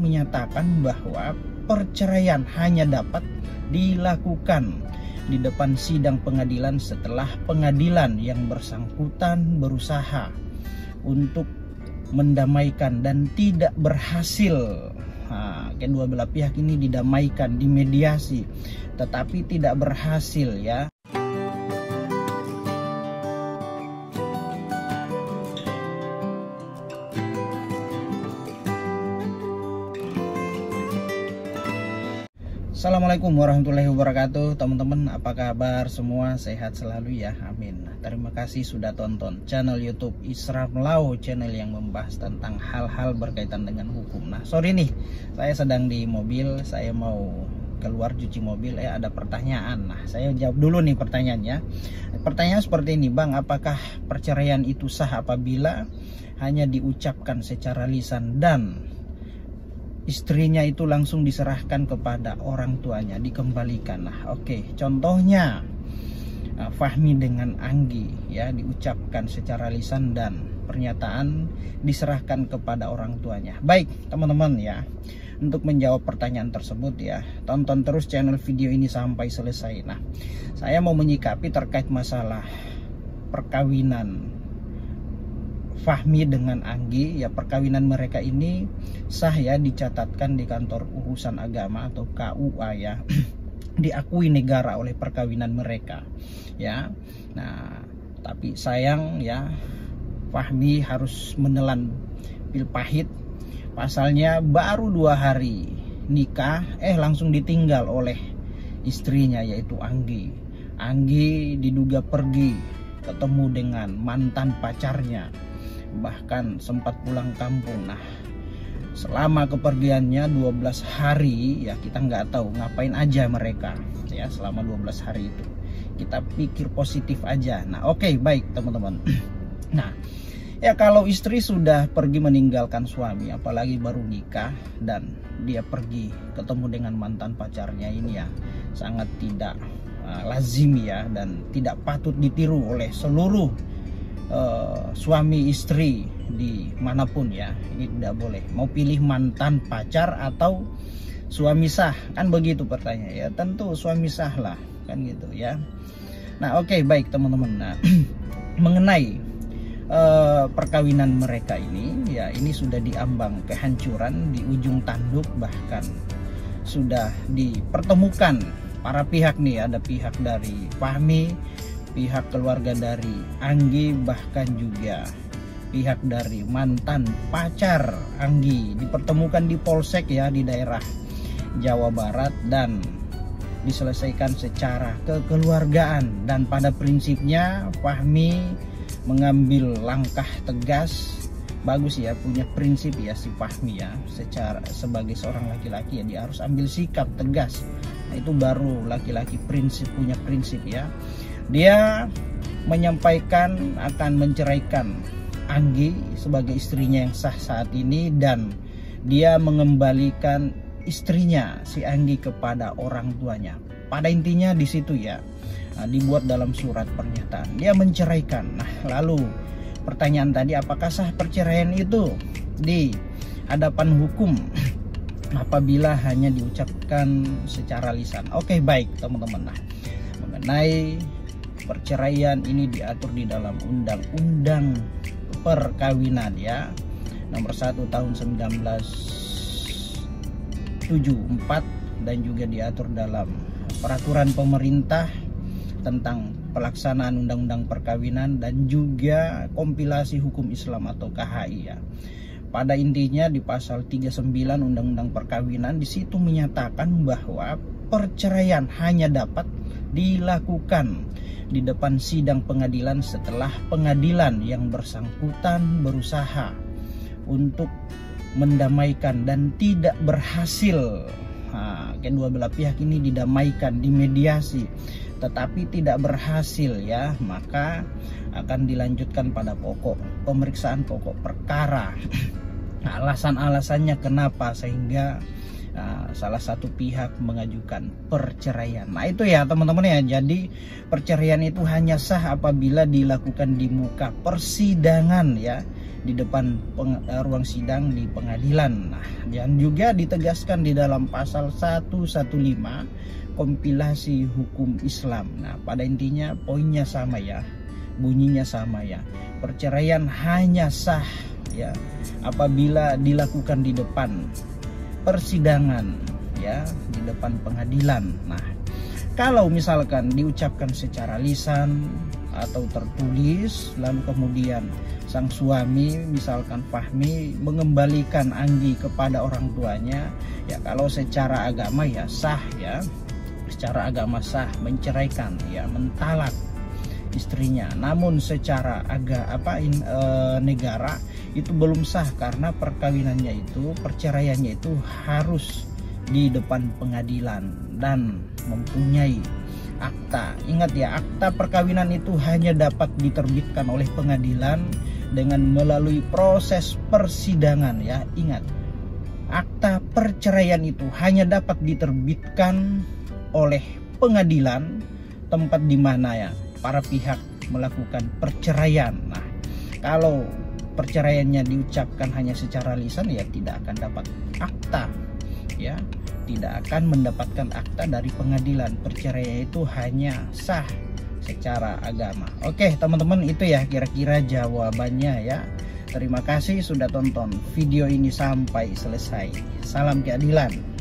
menyatakan bahwa perceraian hanya dapat dilakukan di depan sidang pengadilan setelah pengadilan yang bersangkutan berusaha untuk mendamaikan dan tidak berhasil. Kedua belah pihak ini didamaikan, dimediasi, tetapi tidak berhasil ya. Assalamualaikum warahmatullahi wabarakatuh. Teman-teman, apa kabar semua? Sehat selalu ya, amin. Terima kasih sudah tonton channel YouTube Isra Melau, channel yang membahas tentang hal-hal berkaitan dengan hukum. Nah, sorry nih, saya sedang di mobil, saya mau keluar cuci mobil, ada pertanyaan. Nah, saya jawab dulu nih pertanyaannya. Pertanyaan seperti ini, Bang, apakah perceraian itu sah apabila hanya diucapkan secara lisan dan istrinya itu langsung diserahkan kepada orang tuanya, dikembalikan? Nah, oke, contohnya Fahmi dengan Anggi ya, diucapkan secara lisan dan pernyataan diserahkan kepada orang tuanya. Baik teman-teman ya, untuk menjawab pertanyaan tersebut ya, tonton terus channel video ini sampai selesai. Nah, saya mau menyikapi terkait masalah perkawinan Fahmi dengan Anggi ya. Perkawinan mereka ini sah ya, dicatatkan di kantor urusan agama atau KUA ya, diakui negara oleh perkawinan mereka ya. Nah, tapi sayang ya, Fahmi harus menelan pil pahit. Pasalnya baru 2 hari nikah langsung ditinggal oleh istrinya, yaitu Anggi. Anggi diduga pergi ketemu dengan mantan pacarnya, bahkan sempat pulang kampung. Nah, selama kepergiannya 12 hari ya, kita nggak tahu ngapain aja mereka ya selama 12 hari itu. Kita pikir positif aja. Nah, oke, baik teman-teman. Nah ya, kalau istri sudah pergi meninggalkan suami, apalagi baru nikah dan dia pergi ketemu dengan mantan pacarnya, ini ya sangat tidak lazim ya, dan tidak patut ditiru oleh seluruh suami istri dimanapun ya. Ini tidak boleh. Mau pilih mantan pacar atau suami sah, kan begitu pertanyaannya ya. Tentu suami sah lah, kan gitu ya. Nah, oke, baik teman-teman. Nah, mengenai perkawinan mereka ini ya, ini sudah diambang kehancuran, di ujung tanduk, bahkan sudah dipertemukan para pihak nih. Ada pihak dari Fahmi, pihak keluarga dari Anggi, bahkan juga pihak dari mantan pacar Anggi, dipertemukan di Polsek ya, di daerah Jawa Barat, dan diselesaikan secara kekeluargaan. Dan pada prinsipnya Fahmi mengambil langkah tegas. Bagus ya, punya prinsip ya si Fahmi ya. Secara sebagai seorang laki-laki ya, dia harus ambil sikap tegas. Nah, itu baru laki-laki, prinsip, punya prinsip ya. Dia menyampaikan akan menceraikan Anggi sebagai istrinya yang sah saat ini, dan dia mengembalikan istrinya si Anggi kepada orang tuanya. Pada intinya di situ ya. Nah, dibuat dalam surat pernyataan dia menceraikan. Nah, lalu pertanyaan tadi, apakah sah perceraian itu di hadapan hukum apabila hanya diucapkan secara lisan? Oke, baik teman-teman. Nah, mengenai perceraian ini diatur di dalam Undang-Undang Perkawinan ya, nomor 1 tahun 1974, dan juga diatur dalam peraturan pemerintah tentang pelaksanaan Undang-Undang Perkawinan dan juga kompilasi hukum Islam atau KHI ya. Pada intinya di pasal 39 Undang-Undang Perkawinan, di situ menyatakan bahwa perceraian hanya dapat dilakukan di depan sidang pengadilan setelah pengadilan yang bersangkutan berusaha untuk mendamaikan dan tidak berhasil. Kedua belah pihak ini didamaikan, dimediasi, tetapi tidak berhasil ya, maka akan dilanjutkan pada pemeriksaan pokok perkara. Alasan-alasannya kenapa sehingga salah satu pihak mengajukan perceraian. Nah, itu ya teman-teman ya. Jadi perceraian itu hanya sah apabila dilakukan di muka persidangan ya, di depan ruang sidang di pengadilan. Nah, dan juga ditegaskan di dalam pasal 115 kompilasi hukum Islam. Nah, pada intinya poinnya sama ya, bunyinya sama ya. Perceraian hanya sah ya apabila dilakukan di depan persidangan ya, di depan pengadilan. Nah, kalau misalkan diucapkan secara lisan atau tertulis, lalu kemudian sang suami misalkan Fahmi mengembalikan Anggi kepada orang tuanya, ya kalau secara agama ya sah ya, secara agama sah menceraikan ya, mentalak istrinya. Namun secara negara itu belum sah, karena perkawinannya itu, perceraiannya itu harus di depan pengadilan dan mempunyai akta. Ingat ya, akta perkawinan itu hanya dapat diterbitkan oleh pengadilan dengan melalui proses persidangan ya. Ingat, akta perceraian itu hanya dapat diterbitkan oleh pengadilan, tempat di mana ya para pihak melakukan perceraian. Nah, kalau perceraiannya diucapkan hanya secara lisan ya tidak akan dapat akta ya, tidak akan mendapatkan akta dari pengadilan. Perceraian itu hanya sah secara agama. Oke teman-teman, itu ya kira-kira jawabannya ya. Terima kasih sudah tonton video ini sampai selesai. Salam keadilan.